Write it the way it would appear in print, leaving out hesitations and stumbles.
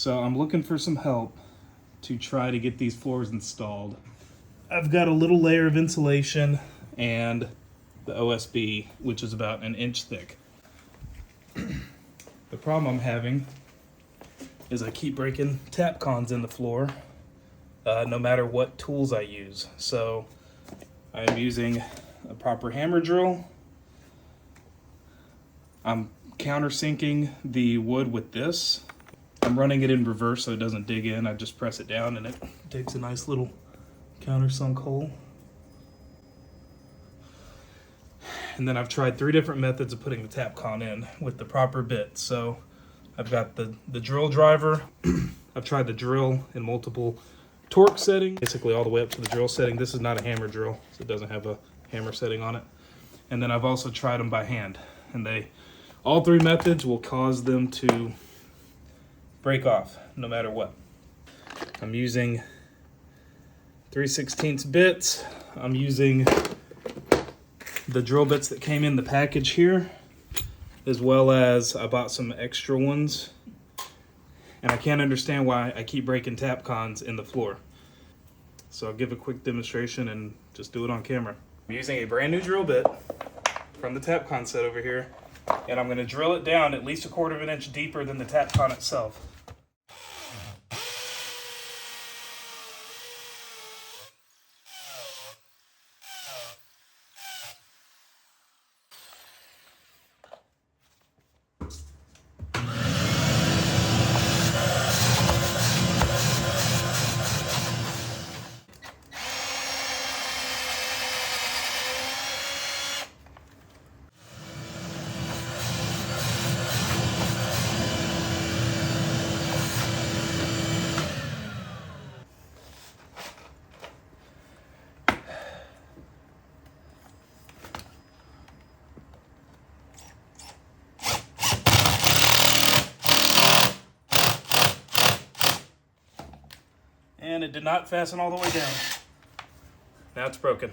So I'm looking for some help to try to get these floors installed. I've got a little layer of insulation and the OSB, which is about an inch thick. The problem I'm having is I keep breaking Tapcons in the floor, no matter what tools I use. So I'm using a proper hammer drill. I'm countersinking the wood with this. I'm running it in reverse so it doesn't dig in. I just press it down and it digs a nice little countersunk hole. And then I've tried 3 different methods of putting the Tapcon in with the proper bit. So I've got the drill driver. I've tried the drill in multiple torque settings, basically all the way up to the drill setting. This is not a hammer drill, so it doesn't have a hammer setting on it. And then I've also tried them by hand, and all 3 methods will cause them to break off no matter what. I'm using 3/16 bits. I'm using the drill bits that came in the package here, as well as I bought some extra ones. And I can't understand why I keep breaking Tapcons in the floor. So I'll give a quick demonstration and just do it on camera. I'm using a brand new drill bit from the Tapcon set over here, and I'm gonna drill it down at least 1/4 of an inch deeper than the Tapcon itself. And it did not fasten all the way down. Now it's broken.